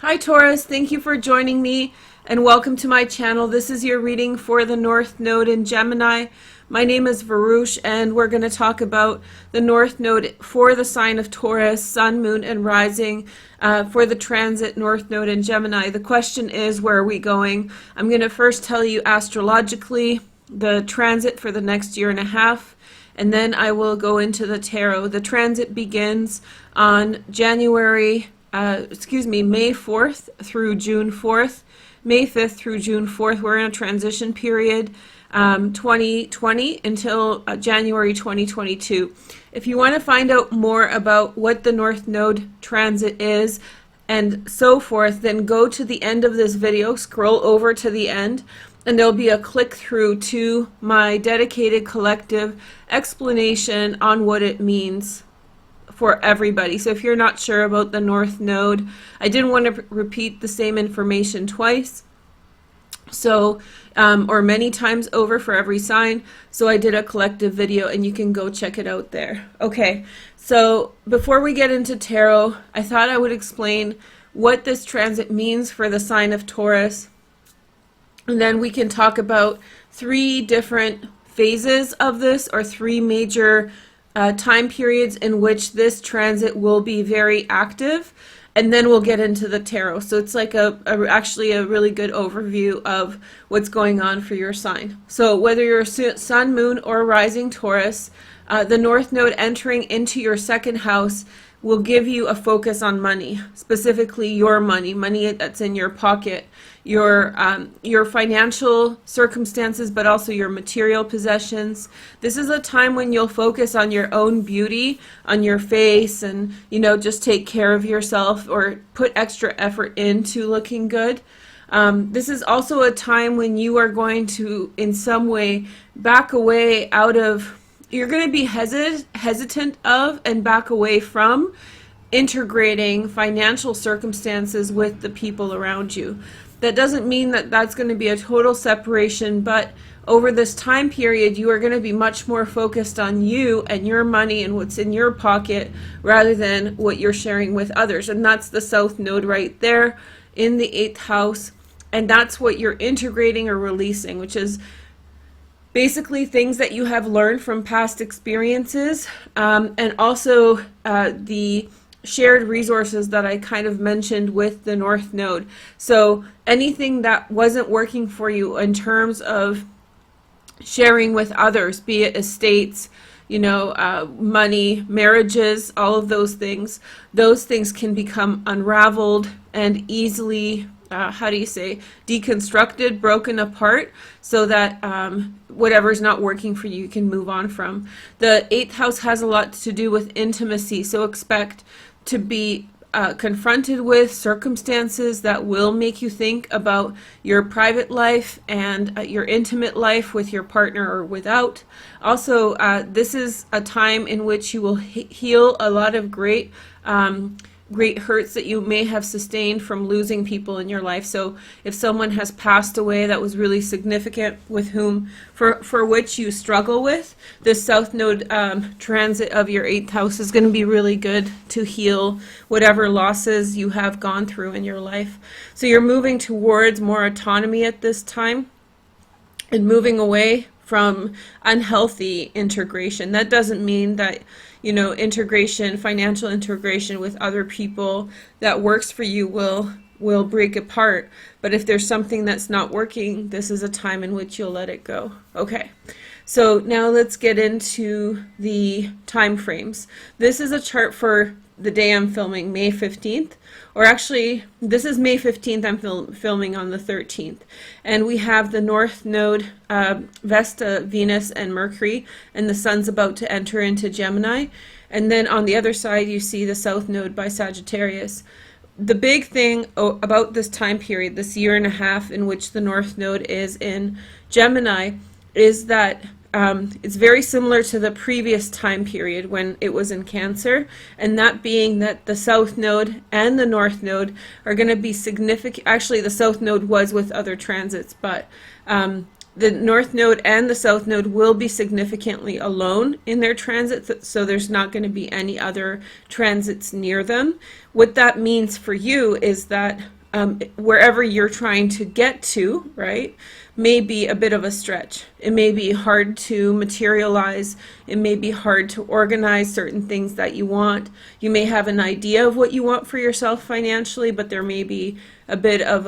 Hi Taurus, thank you for joining me and welcome to my channel. This is your reading for the North Node in Gemini. My name is Veroosh and we're going to talk about the North Node for the sign of Taurus, Sun, Moon, and Rising for the transit North Node in Gemini. The question is, where are we going? I'm going to first tell you astrologically the transit for the next year and a half, and then I will go into the tarot. The transit begins on May 4th through June 4th, May 5th through June 4th. We're in a transition period, 2020 until January 2022. If you want to find out more about what the North Node transit is and so forth, then go to the end of this video, scroll over to the end, and there'll be a click through to my dedicated collective explanation on what it means for everybody. So if you're not sure about the North Node, I didn't want to repeat the same information twice, so or many times over for every sign, so I did a collective video and you can go check it out there. Okay, so before we get into tarot, I thought I would explain what this transit means for the sign of Taurus, and then we can talk about three different phases of this, or three major time periods in which this transit will be very active, and then we'll get into the tarot. So it's like actually a really good overview of what's going on for your sign. So whether you're Sun, Moon, or Rising Taurus, the North Node entering into your second house will give you a focus on money, specifically your money that's in your pocket, your financial circumstances, but also your material possessions. This is a time when you'll focus on your own beauty, on your face, and just take care of yourself or put extra effort into looking good. This is also a time when you are going to, in some way, back away out of, you're going to be hesitant of and back away from integrating financial circumstances with the people around you. That doesn't mean that that's going to be a total separation, but over this time period, you are going to be much more focused on you and your money and what's in your pocket rather than what you're sharing with others. And that's the South Node right there in the 8th house. And that's what you're integrating or releasing, which is basically things that you have learned from past experiences, and also the shared resources that I kind of mentioned with the North Node. So anything that wasn't working for you in terms of sharing with others, be it estates, money, marriages, all of those things can become unraveled and easily deconstructed, broken apart, so that whatever's not working for you can move on from. The 8th house has a lot to do with intimacy, so expect to be confronted with circumstances that will make you think about your private life and your intimate life with your partner or without. Also, this is a time in which you will heal a lot of great hurts that you may have sustained from losing people in your life. So if someone has passed away that was really significant with whom, for which you struggle with, this South Node transit of your 8th house is going to be really good to heal whatever losses you have gone through in your life. So you're moving towards more autonomy at this time and moving away from unhealthy integration. That doesn't mean that integration, financial integration with other people that works for you will break apart. But if there's something that's not working, this is a time in which you'll let it go. Okay, so now let's get into the time frames. This is a chart for the day I'm filming, May 15th, or actually this is May 15th, I'm filming on the 13th, and we have the North Node, Vesta, Venus, and Mercury, and the Sun's about to enter into Gemini, and then on the other side you see the South Node by Sagittarius. The big thing about this time period, this year and a half in which the North Node is in Gemini, is that it's very similar to the previous time period when it was in Cancer, and that being that the South Node and the North Node are going to be significant. Actually, the South Node was with other transits, but The North Node and the South Node will be significantly alone in their transit, so there's not going to be any other transits near them. What that means for you is that wherever you're trying to get to, right, may be a bit of a stretch. It may be hard to materialize. It may be hard to organize certain things that you want. You may have an idea of what you want for yourself financially, but there may be a bit of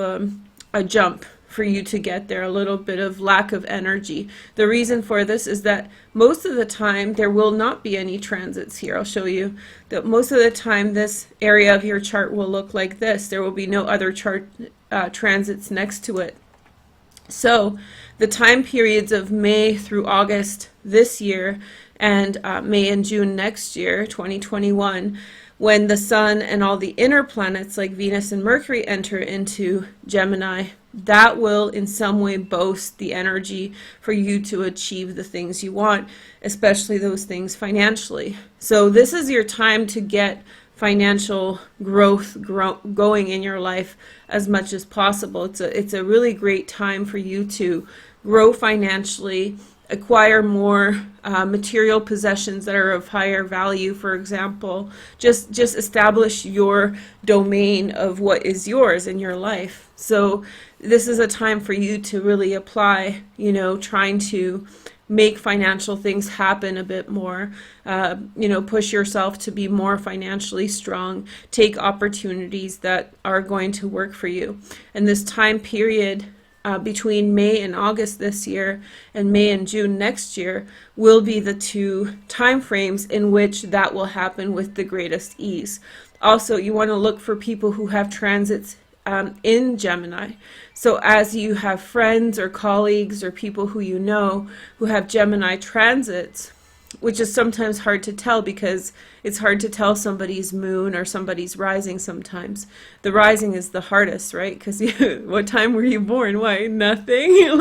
a jump for you to get there, a little bit of lack of energy. The reason for this is that most of the time there will not be any transits here. I'll show you that most of the time this area of your chart will look like this. There will be no other chart transits next to it. So the time periods of May through August this year and May and June next year, 2021, when the Sun and all the inner planets like Venus and Mercury enter into Gemini, that will in some way boast the energy for you to achieve the things you want, especially those things financially. So this is your time to get financial growth going in your life as much as possible. It's a really great time for you to grow financially, acquire more material possessions that are of higher value, for example. Just establish your domain of what is yours in your life. So this is a time for you to really apply, trying to make financial things happen a bit more, push yourself to be more financially strong, take opportunities that are going to work for you. And this time period between May and August this year and May and June next year will be the two time frames in which that will happen with the greatest ease. Also, you want to look for people who have transits in Gemini. So as you have friends or colleagues or people who you know who have Gemini transits, which is sometimes hard to tell because it's hard to tell somebody's moon or somebody's rising sometimes. The rising is the hardest, right? Because what time were you born? Why? Nothing.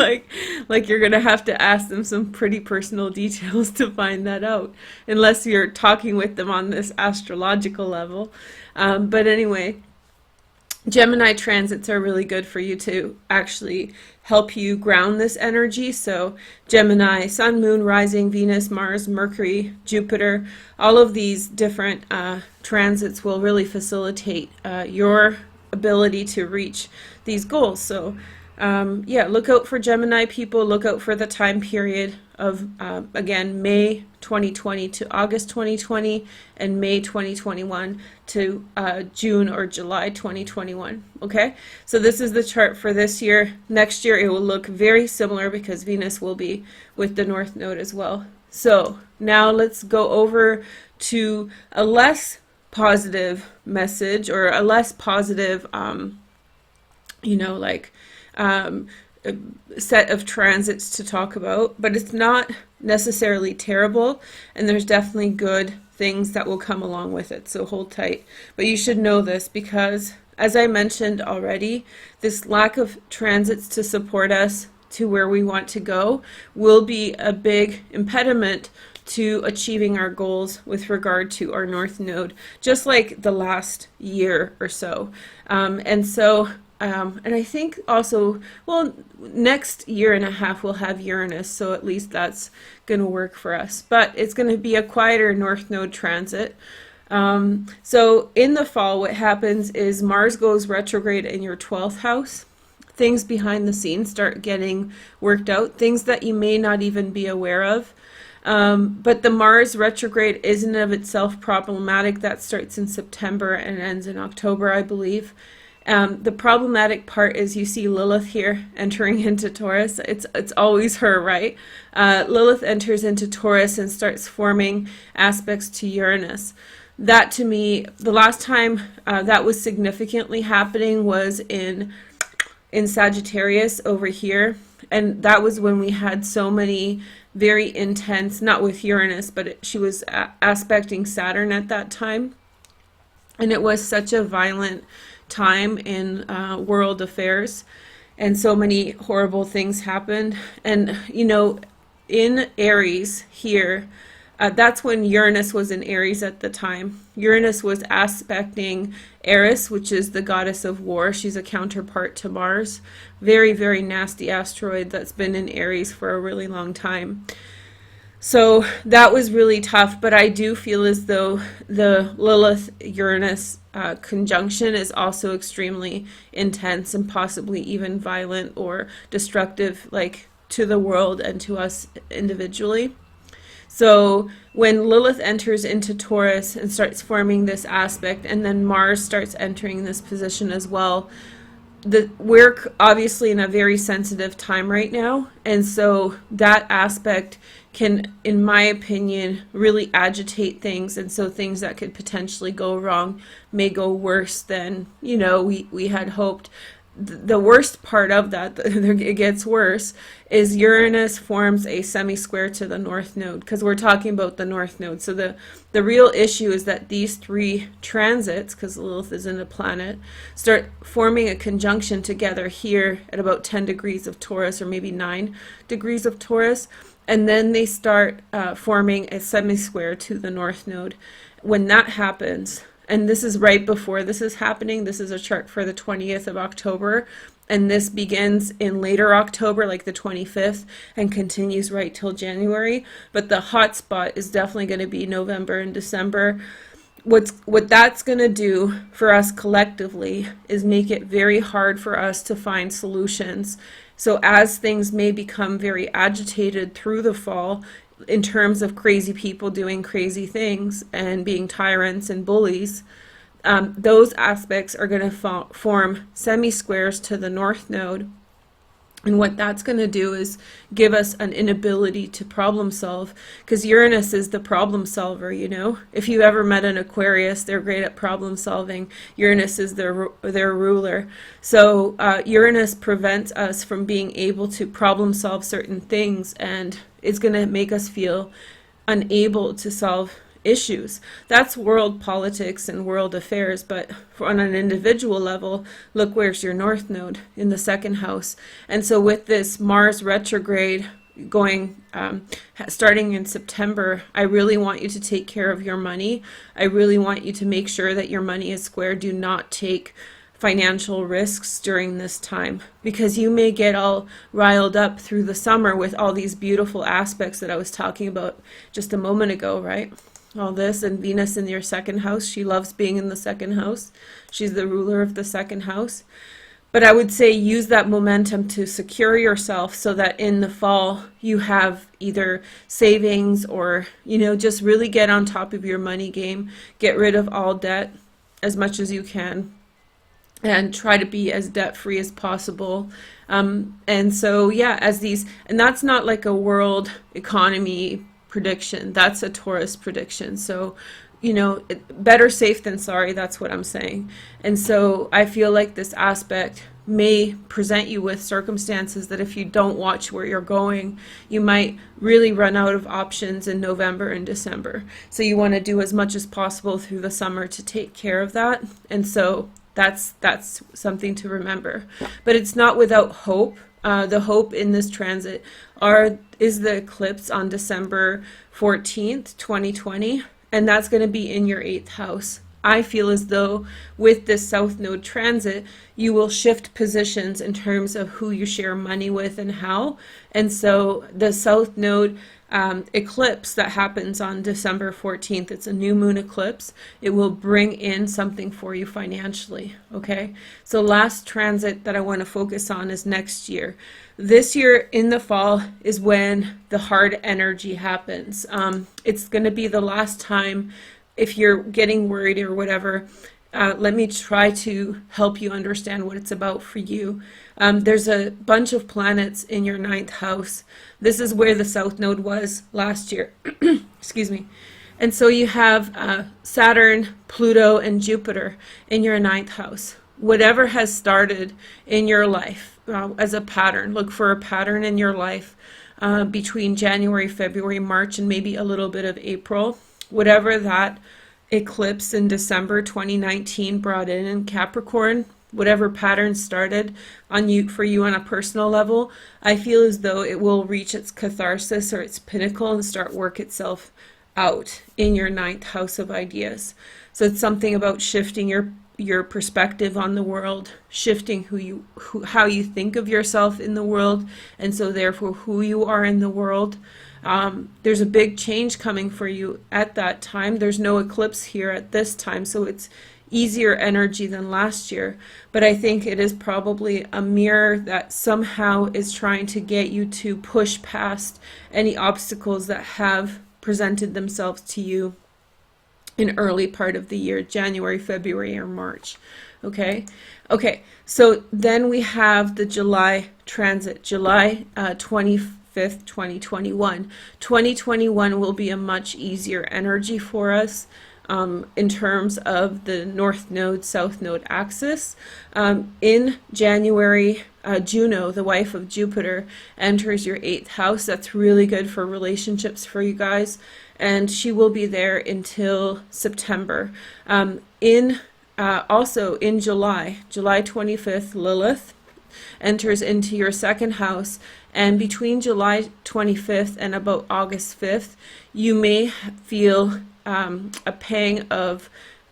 like you're going to have to ask them some pretty personal details to find that out, unless you're talking with them on this astrological level. But anyway, Gemini transits are really good for you to actually help you ground this energy. So Gemini, Sun, Moon, Rising, Venus, Mars, Mercury, Jupiter, all of these different transits will really facilitate your ability to reach these goals. So yeah, look out for Gemini people, look out for the time period of, again, May 2020 to August 2020 and May 2021 to June or July 2021. Okay, so this is the chart for this year. Next year it will look very similar because Venus will be with the North Node as well. So now let's go over to a less positive message, or a less positive, set of transits to talk about, but it's not necessarily terrible, and there's definitely good things that will come along with it, so hold tight. But you should know this because, as I mentioned already, this lack of transits to support us to where we want to go will be a big impediment to achieving our goals with regard to our North Node, just like the last year or so. And I think also, well, next year and a half we'll have Uranus, so at least that's going to work for us. But it's going to be a quieter North Node transit. So in the fall, what happens is Mars goes retrograde in your 12th house. Things behind the scenes start getting worked out, things that you may not even be aware of. But the Mars retrograde isn't of itself problematic. That starts in September and ends in October, I believe. The problematic part is you see Lilith here entering into Taurus. It's always her, right? Lilith enters into Taurus and starts forming aspects to Uranus. That, to me, the last time that was significantly happening was in Sagittarius over here, and that was when we had so many very intense, not with Uranus, but she was aspecting Saturn at that time, and it was such a violent time in world affairs, and so many horrible things happened. And in Aries here, That's when Uranus was in Aries at the time. Uranus was aspecting Eris, which is the goddess of war. She's a counterpart to Mars. Very, very nasty asteroid that's been in Aries for a really long time. So that was really tough, but I do feel as though the Lilith-Uranus conjunction is also extremely intense and possibly even violent or destructive, like to the world and to us individually. So when Lilith enters into Taurus and starts forming this aspect, and then Mars starts entering this position as well, we're obviously in a very sensitive time right now, and so that aspect can, in my opinion, really agitate things, and so things that could potentially go wrong may go worse than, you know, we had hoped. The worst part of that, it gets worse, is Uranus forms a semi-square to the North Node, because we're talking about the North Node. So the real issue is that these three transits, because Lilith isn't a planet, start forming a conjunction together here at about 10 degrees of Taurus, or maybe 9 degrees of Taurus, and then they start forming a semi-square to the North Node. When that happens, and this is right before this is happening. This is a chart for the 20th of October, and this begins in later October, like the 25th, and continues right till January. But the hot spot is definitely going to be November and December. What that's going to do for us collectively is make it very hard for us to find solutions. So as things may become very agitated through the fall, in terms of crazy people doing crazy things and being tyrants and bullies, those aspects are going to form semi-squares to the North Node. And what that's going to do is give us an inability to problem solve, because Uranus is the problem solver, you know. If you ever met an Aquarius, they're great at problem solving. Uranus is their ruler. So Uranus prevents us from being able to problem solve certain things, and it's going to make us feel unable to solve issues. That's world politics and world affairs, but on an individual level, look, where's your North Node? In the second house. And so with this Mars retrograde going, starting in September, I really want you to take care of your money. I really want you to make sure that your money is square. Do not take financial risks during this time, because you may get all riled up through the summer with all these beautiful aspects that I was talking about just a moment ago, right? All this, and Venus in your second house. She loves being in the second house. She's the ruler of the second house. But I would say use that momentum to secure yourself so that in the fall you have either savings or, you know, just really get on top of your money game. Get rid of all debt as much as you can, and try to be as debt-free as possible. And so, yeah, and that's not like a world economy prediction. That's a Taurus prediction. So, you know, better safe than sorry. That's what I'm saying. And so I feel like this aspect may present you with circumstances that if you don't watch where you're going, you might really run out of options in November and December. So you want to do as much as possible through the summer to take care of that. And so that's something to remember. But it's not without hope. The hope in this transit is the eclipse on December 14th, 2020, and that's going to be in your 8th house. I feel as though with this South Node transit, you will shift positions in terms of who you share money with and how. And so the South Node eclipse that happens on December 14th, it's a new moon eclipse. It will bring in something for you financially, okay? So last transit that I want to focus on is next year. This year in the fall is when the hard energy happens. It's going to be the last time. If you're getting worried or whatever, let me try to help you understand what it's about for you. There's a bunch of planets in your 9th house. This is where the South Node was last year. Excuse me. And so you have Saturn, Pluto, and Jupiter in your 9th house. Whatever has started in your life as a pattern, look for a pattern in your life between January, February, March, and maybe a little bit of April. Whatever that eclipse in December 2019 brought in Capricorn, whatever pattern started for you on a personal level, I feel as though it will reach its catharsis or its pinnacle and start work itself out in your ninth house of ideas. So it's something about shifting your perspective on the world, shifting how you think of yourself in the world, and so therefore who you are in the world. There's a big change coming for you at that time. There's no eclipse here at this time, so it's easier energy than last year. But I think it is probably a mirror that somehow is trying to get you to push past any obstacles that have presented themselves to you in early part of the year, January, February, or March. Okay, so then we have the July transit, July 25th, 2021. 2021 will be a much easier energy for us in terms of the North Node, South Node axis. In January, Juno, the wife of Jupiter, enters your 8th house. That's really good for relationships for you guys. And she will be there until September. Also in July 25th, Lilith enters into your 2nd house. And between July 25th and about August 5th, you may feel a pang of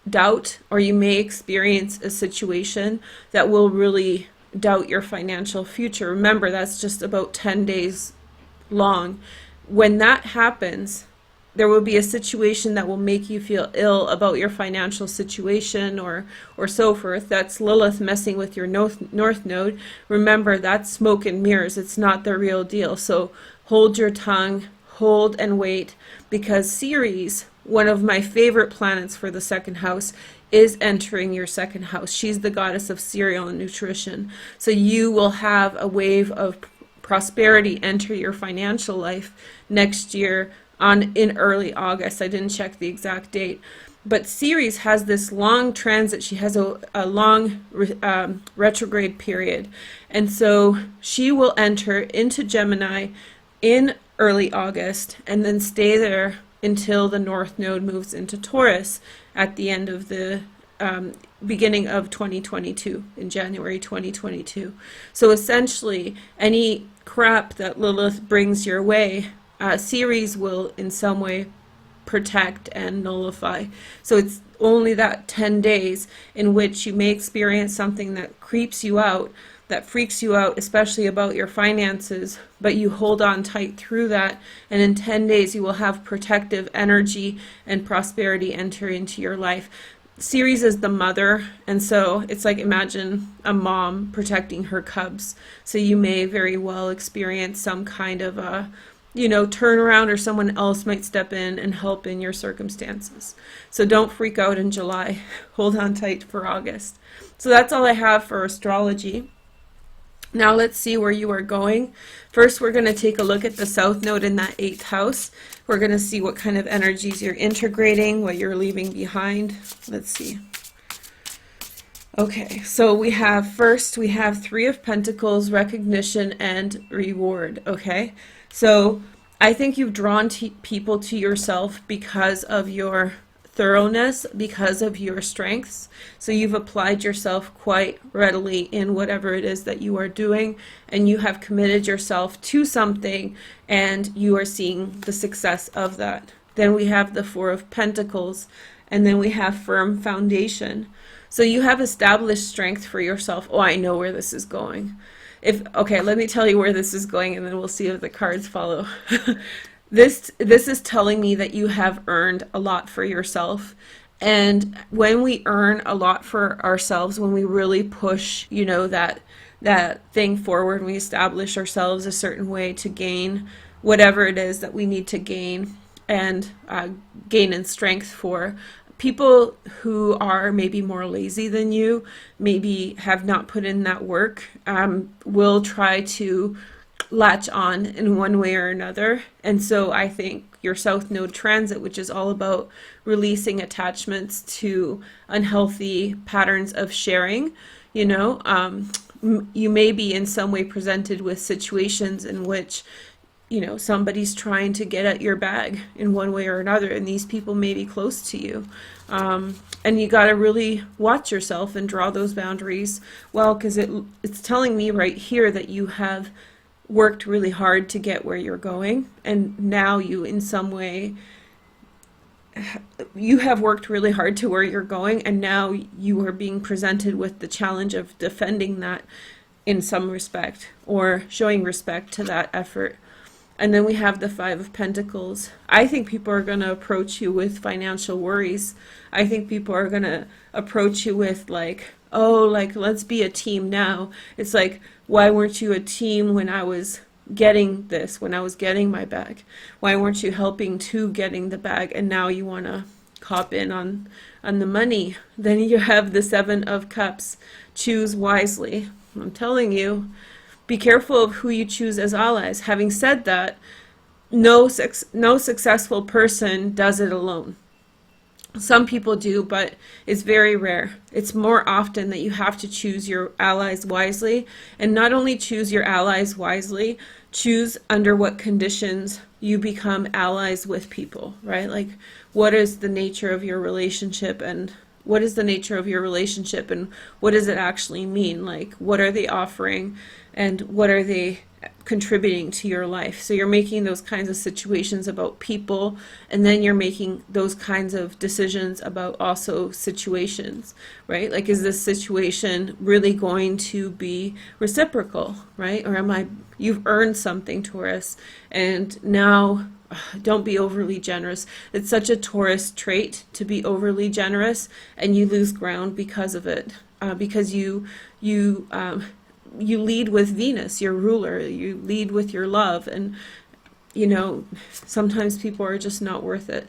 doubt, or you may experience a situation that will really doubt your financial future. Remember, that's just about 10 days long. When that happens, there will be a situation that will make you feel ill about your financial situation or so forth. That's Lilith messing with your North Node. Remember, that's smoke and mirrors. It's not the real deal. So hold your tongue, hold and wait, because Ceres, one of my favorite planets for the 2nd house, is entering your 2nd house. She's the goddess of cereal and nutrition. So you will have a wave of prosperity enter your financial life next year in early August. I didn't check the exact date. But Ceres has this long transit. She has a long retrograde period. And so she will enter into Gemini in early August and then stay there until the North Node moves into Taurus at the end of the beginning of 2022, in January 2022. So essentially, any crap that Lilith brings your way, Ceres will in some way protect and nullify. So it's only that 10 days in which you may experience something that creeps you out, that freaks you out, especially about your finances, but you hold on tight through that, and in 10 days you will have protective energy and prosperity enter into your life. Ceres is the mother, and so it's like, imagine a mom protecting her cubs. So you may very well experience some kind of a turnaround, or someone else might step in and help in your circumstances. So don't freak out in July. Hold on tight for August. So that's all I have for astrology. Now let's see where you are going. First, we're going to take a look at the South Node in that 8th house. We're going to see what kind of energies you're integrating, what you're leaving behind. Let's see. Okay, so we have 3 of Pentacles, recognition, and reward. Okay, so I think you've drawn people to yourself because of your thoroughness, because of your strengths. So you've applied yourself quite readily in whatever it is that you are doing, and you have committed yourself to something, and you are seeing the success of that. Then we have the 4 of Pentacles, and then we have firm foundation. So you have established strength for yourself. Oh, I know where this is going. Okay, let me tell you where this is going, and then we'll see if the cards follow. This is telling me that you have earned a lot for yourself. And when we earn a lot for ourselves, when we really push, that thing forward, we establish ourselves a certain way to gain whatever it is that we need to gain, and gain in strength for. People who are maybe more lazy than you, maybe have not put in that work, will try to latch on in one way or another. And so I think your South Node transit, which is all about releasing attachments to unhealthy patterns of sharing, you may be in some way presented with situations in which somebody's trying to get at your bag in one way or another, and these people may be close to you. And you got to really watch yourself and draw those boundaries well, because it's telling me right here that you have worked really hard to get where you're going, and now you in some way you have worked really hard to where you're going, and now you are being presented with the challenge of defending that in some respect, or showing respect to that effort. And then we have the Five of Pentacles. I think people are going to approach you with financial worries. I think people are going to approach you with like, oh, like, let's be a team now. It's like, why weren't you a team when I was getting this, when I was getting my bag? Why weren't you helping to getting the bag? And now you want to cop in on the money. Then you have the Seven of Cups. Choose wisely. I'm telling you, be careful of who you choose as allies. Having said that, no successful person does it alone. Some people do, but it's very rare. It's more often that you have to choose your allies wisely, and not only choose your allies wisely, choose under what conditions you become allies with people, right? Like, what is the nature of your relationship, and what is the nature of your relationship, and what does it actually mean? Like, what are they offering, and what are they contributing to your life? So you're making those kinds of situations about people, and then you're making those kinds of decisions about also situations, right? Like, is this situation really going to be reciprocal, right? Or you've earned something, Taurus, and now don't be overly generous. It's such a Taurus trait to be overly generous, and you lose ground because of it, because you lead with Venus, your ruler. You lead with your love, and sometimes people are just not worth it.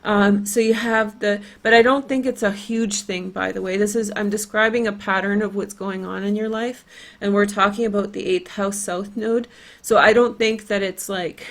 So you have but I don't think it's a huge thing, by the way. I'm describing a pattern of what's going on in your life, and we're talking about the 8th house south node. So I don't think that it's like,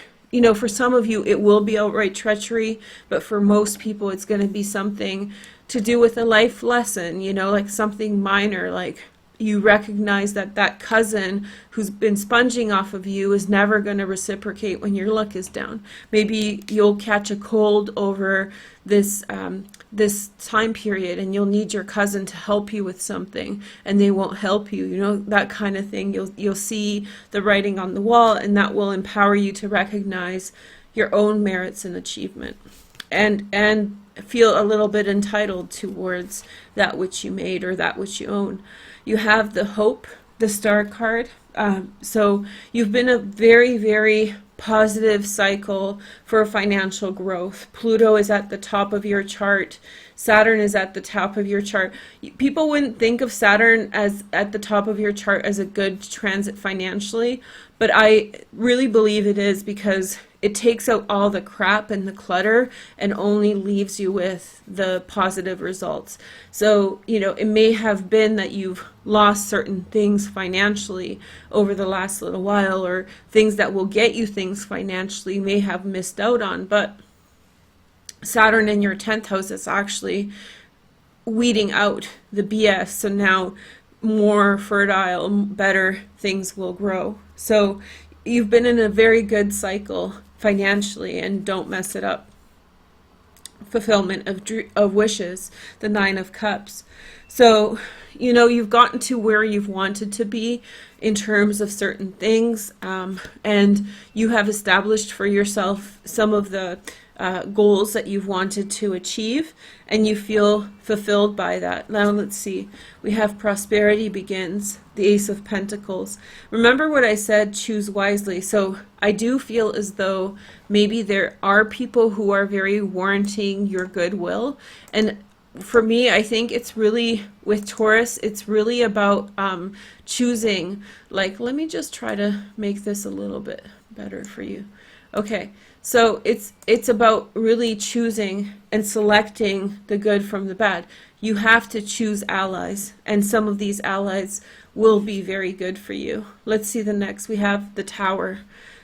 for some of you, it will be outright treachery, but for most people, it's going to be something to do with a life lesson, like something minor, like you recognize that cousin who's been sponging off of you is never going to reciprocate when your luck is down. Maybe you'll catch a cold over this time period, and you'll need your cousin to help you with something, and they won't help you. That kind of thing. You'll see the writing on the wall, and that will empower you to recognize your own merits and achievement, and feel a little bit entitled towards that which you made or that which you own. You have the Hope, the Star card. So you've been a very, very positive cycle for financial growth. Pluto is at the top of your chart. Saturn is at the top of your chart. People wouldn't think of Saturn as at the top of your chart as a good transit financially, but I really believe it is, because it takes out all the crap and the clutter and only leaves you with the positive results. So, it may have been that you've lost certain things financially over the last little while, or things that will get you things financially you may have missed out on, but Saturn in your 10th house is actually weeding out the BS. So now more fertile, better things will grow. So you've been in a very good cycle financially, and don't mess it up. Fulfillment of wishes, the 9 of Cups. So, you've gotten to where you've wanted to be in terms of certain things, and you have established for yourself some of the goals that you've wanted to achieve, and you feel fulfilled by that. Now let's see. We have prosperity begins, the Ace of Pentacles. Remember what I said, choose wisely. So I do feel as though maybe there are people who are very warranting your goodwill, and for me, I think it's really, with Taurus, it's really about choosing. Like, let me just try to make this a little bit better for you. Okay, so it's about really choosing and selecting the good from the bad. You have to choose allies, and some of these allies will be very good for you. Let's see the next. We have the Tower.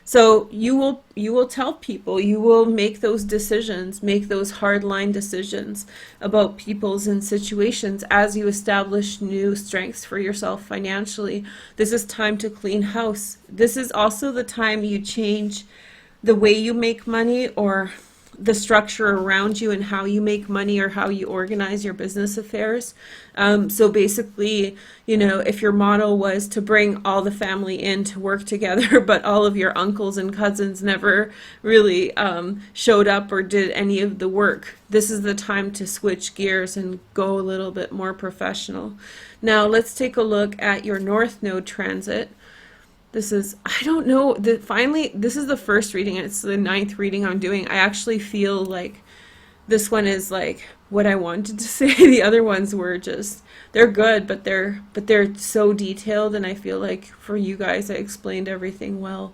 So you will tell people, you will make those decisions, make those hard line decisions about peoples and situations as you establish new strengths for yourself financially. This is time to clean house. This is also the time you change the way you make money, or the structure around you and how you make money or how you organize your business affairs. So basically, you know, if your model was to bring all the family in to work together, but all of your uncles and cousins never really showed up or did any of the work, this is the time to switch gears and go a little bit more professional. Now let's take a look at your North Node transit. This is, I don't know, finally, this is the first reading, and it's the 9th reading I'm doing. I actually feel like this one is like what I wanted to say. The other ones were just, they're good, but they're so detailed, and I feel like for you guys I explained everything well.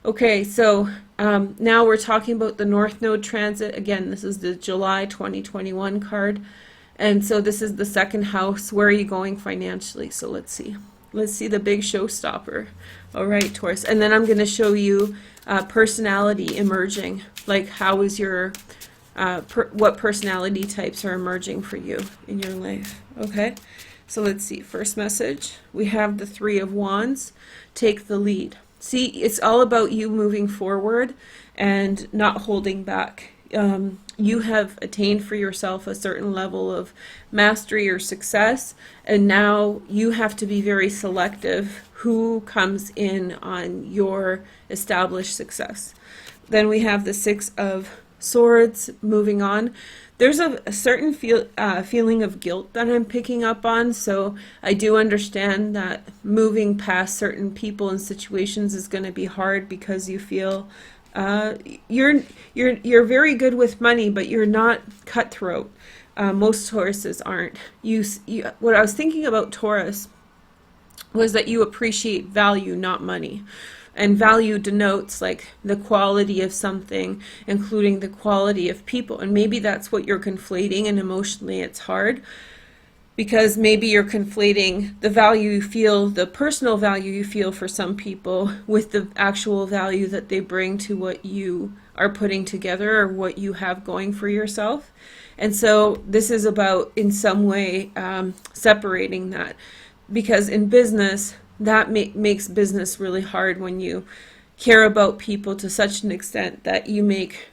Okay, so now we're talking about the North Node transit. Again, this is the July 2021 card, and so this is the 2nd house. Where are you going financially? So let's see. Let's see the big showstopper. All right, Taurus. And then I'm going to show you personality emerging. Like, how is your, what personality types are emerging for you in your life. Okay, so let's see. First message, we have the 3 of Wands. Take the lead. See, it's all about you moving forward and not holding back. You have attained for yourself a certain level of mastery or success, and now you have to be very selective who comes in on your established success. Then we have the 6 of Swords. Moving on, there's a certain feeling of guilt that I'm picking up on, so I do understand that moving past certain people and situations is going to be hard because you feel you're very good with money, but you're not cutthroat. Most Tauruses aren't. What I was thinking about Taurus was that you appreciate value, not money. And value denotes like the quality of something, including the quality of people. And maybe that's what you're conflating, and emotionally it's hard. Because maybe you're conflating the value you feel, the personal value you feel for some people, with the actual value that they bring to what you are putting together or what you have going for yourself. And so this is about, in some way, separating that. Because in business, that makes business really hard when you care about people to such an extent that you make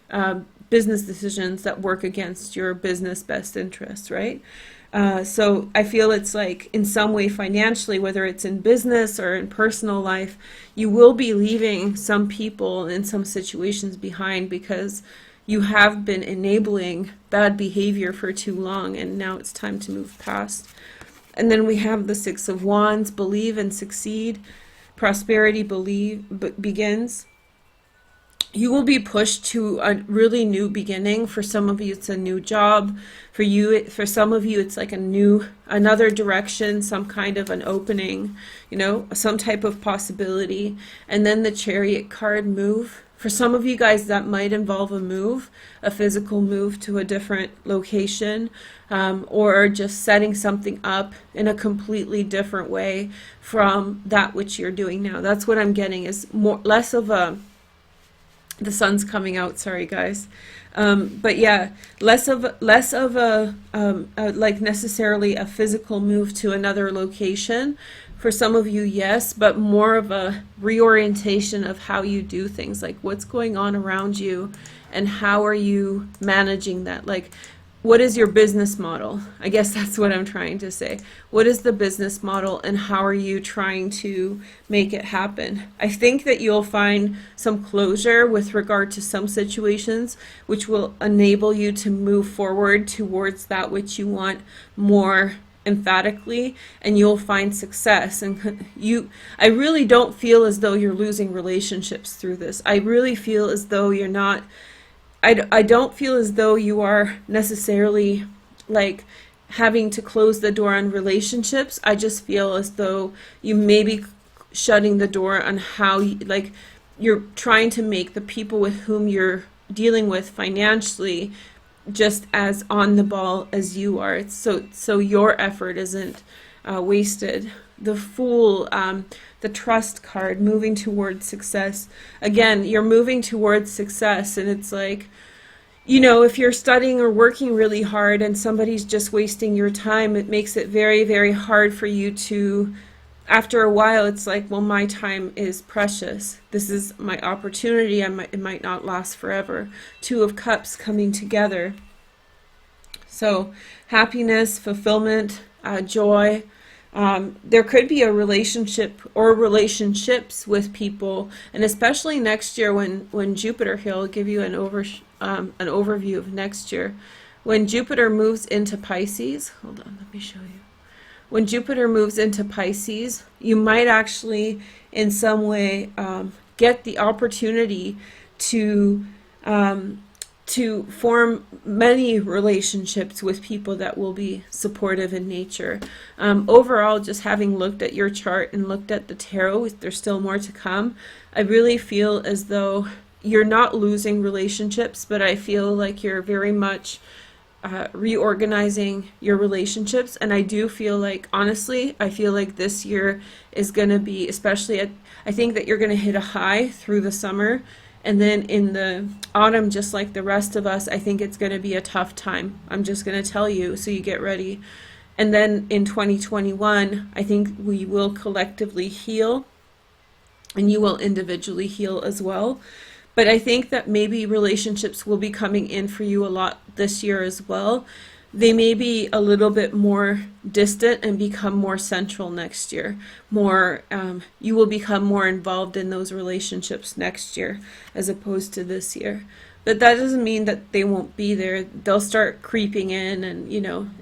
business decisions that work against your business best interests, right? So I feel it's like in some way financially, whether it's in business or in personal life, you will be leaving some people in some situations behind because you have been enabling bad behavior for too long, and now it's time to move past. And then we have the 6 of Wands. Believe and succeed. Prosperity begins. You will be pushed to a really new beginning. For some of you, it's a new job. For some of you, it's like another direction, some kind of an opening, you know, some type of possibility. And then the Chariot card, move. For some of you guys, that might involve a move, a physical move to a different location, or just setting something up in a completely different way from that which you're doing now. That's what I'm getting, is less of a, the sun's coming out, sorry guys. But yeah, less of a like necessarily a physical move to another location. For some of you, yes, but more of a reorientation of how you do things, like what's going on around you and how are you managing that. Like, what is your business model? I guess that's what I'm trying to say. What is the business model and how are you trying to make it happen? I think that you'll find some closure with regard to some situations, which will enable you to move forward towards that which you want more emphatically, and you'll find success. And I really don't feel as though you're losing relationships through this. I really feel as though you're not, I don't feel as though you are necessarily like having to close the door on relationships. I just feel as though you may be shutting the door on how like you're trying to make the people with whom you're dealing with financially just as on the ball as you are. It's so your effort isn't wasted. The Fool, the Trust card, moving towards success. Again, you're moving towards success, and it's like, you know, if you're studying or working really hard and somebody's just wasting your time, it makes it very, very hard for you to after a while, it's like, well, my time is precious. This is my opportunity. It might not last forever. Two of Cups coming together. So happiness, fulfillment, joy. There could be a relationship or relationships with people, and especially next year when Jupiter, here I'll give you an overview of next year. When Jupiter moves into Pisces, hold on, let me show you. When Jupiter moves into Pisces, you might actually in some way get the opportunity to form many relationships with people that will be supportive in nature. Overall, just having looked at your chart and looked at the tarot, there's still more to come. I really feel as though you're not losing relationships, but I feel like you're very much reorganizing your relationships. And I do feel like, honestly, I feel like this year is going to be, especially I think that you're going to hit a high through the summer. And then in the autumn, just like the rest of us, I think it's going to be a tough time. I'm just going to tell you, so you get ready. And then in 2021, I think we will collectively heal, and you will individually heal as well. But I think that maybe relationships will be coming in for you a lot this year as well. They may be a little bit more distant and become more central next year. You will become more involved in those relationships next year as opposed to this year. But that doesn't mean that they won't be there. They'll start creeping in, and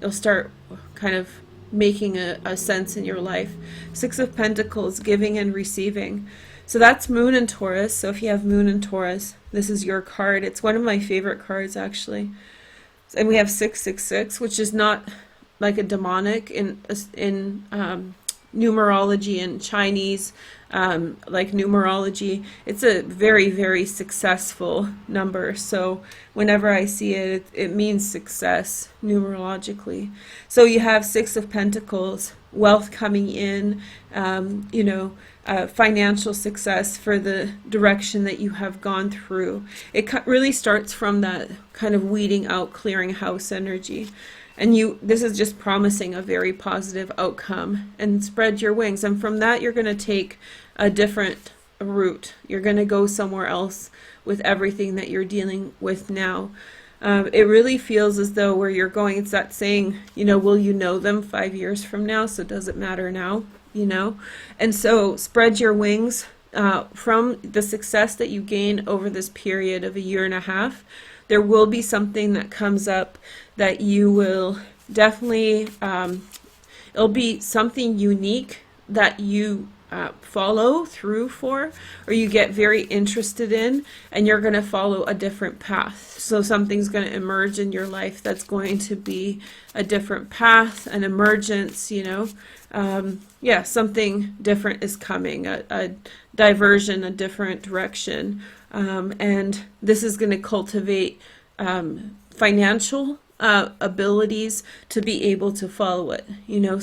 they'll start kind of making a sense in your life. Six of Pentacles, giving and receiving. So that's Moon in Taurus. So if you have Moon in Taurus, this is your card. It's one of my favorite cards, actually. And we have 666, which is not like a demonic in numerology and Chinese, like numerology. It's a very, very successful number. So whenever I see it, it means success numerologically. So you have Six of Pentacles, wealth coming in, financial success for the direction that you have gone through. It really starts from that kind of weeding out, clearing house energy. And this is just promising a very positive outcome. And spread your wings. And from that, you're going to take a different route. You're going to go somewhere else with everything that you're dealing with now. It really feels as though where you're going, it's that saying, will you know them 5 years from now? So does it matter now? And so spread your wings from the success that you gain over this period of a year and a half. There will be something that comes up that you will definitely, it'll be something unique that you follow through for, or you get very interested in, and you're going to follow a different path. So something's going to emerge in your life that's going to be a different path, an emergence, something different is coming, a diversion, a different direction. And this is going to cultivate financial abilities to be able to follow it,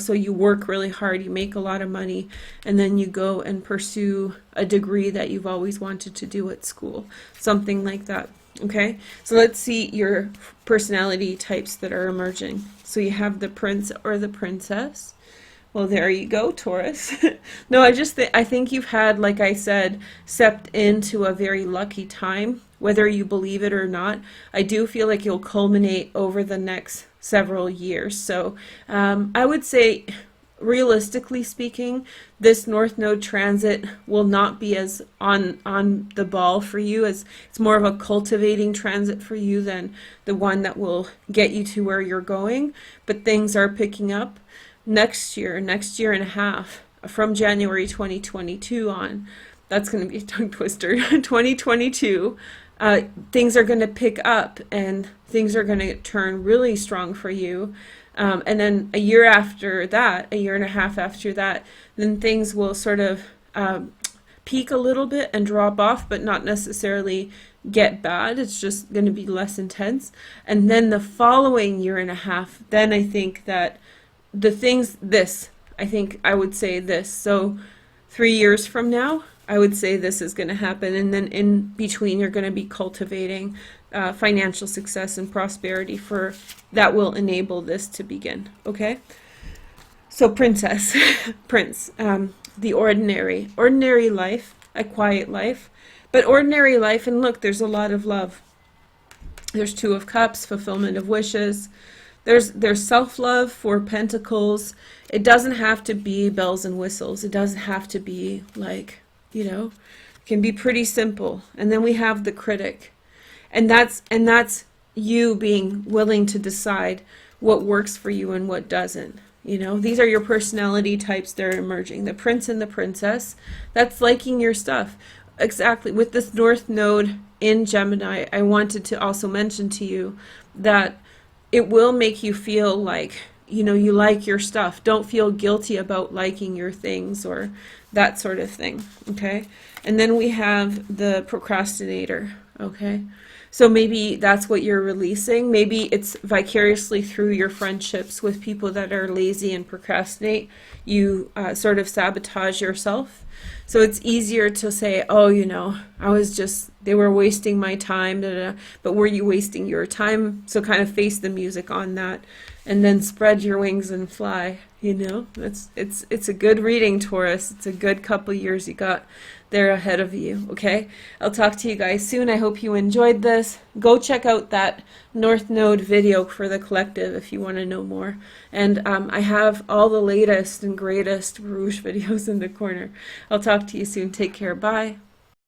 so you work really hard, you make a lot of money, and then you go and pursue a degree that you've always wanted to do at school, something like that. Okay, so let's see your personality types that are emerging. So you have the Prince or the Princess. Well, there you go, Taurus. No, I think you've had, like I said, stepped into a very lucky time, whether you believe it or not. I do feel like you'll culminate over the next several years. So I would say, realistically speaking, this North Node transit will not be as on the ball for you, as it's more of a cultivating transit for you than the one that will get you to where you're going. But things are picking up. Next year and a half, from January 2022 on, that's going to be a tongue twister, 2022, things are going to pick up and things are going to turn really strong for you. And then a year after that, a year and a half after that, then things will sort of peak a little bit and drop off, but not necessarily get bad. It's just going to be less intense. And then the following year and a half, then I think that I would say this. So 3 years from now, I would say this is going to happen. And then in between, you're going to be cultivating financial success and prosperity that will enable this to begin. Okay? So princess, prince, the ordinary life, a quiet life, but ordinary life. And look, there's a lot of love. There's Two of Cups, fulfillment of wishes. There's self-love, Four Pentacles. It doesn't have to be bells and whistles. It doesn't have to be like, you know, it can be pretty simple. And then we have the critic. And that's you being willing to decide what works for you and what doesn't. You know, these are your personality types that are emerging. The prince and the princess, that's liking your stuff. Exactly. With this North Node in Gemini, I wanted to also mention to you that it will make you feel like, you know, you like your stuff. Don't feel guilty about liking your things or that sort of thing, okay? And then we have the procrastinator, okay? So maybe that's what you're releasing. Maybe it's vicariously through your friendships with people that are lazy and procrastinate. You sort of sabotage yourself. So it's easier to say, oh, you know, they were wasting my time, but were you wasting your time? So kind of face the music on that and then spread your wings and fly, you know. It's a good reading, Taurus. It's a good couple years you got there ahead of you, okay? I'll talk to you guys soon. I hope you enjoyed this. Go check out that North Node video for the collective if you want to know more. And I have all the latest and greatest Veroosh videos in the corner. I'll talk to you soon. Take care. Bye.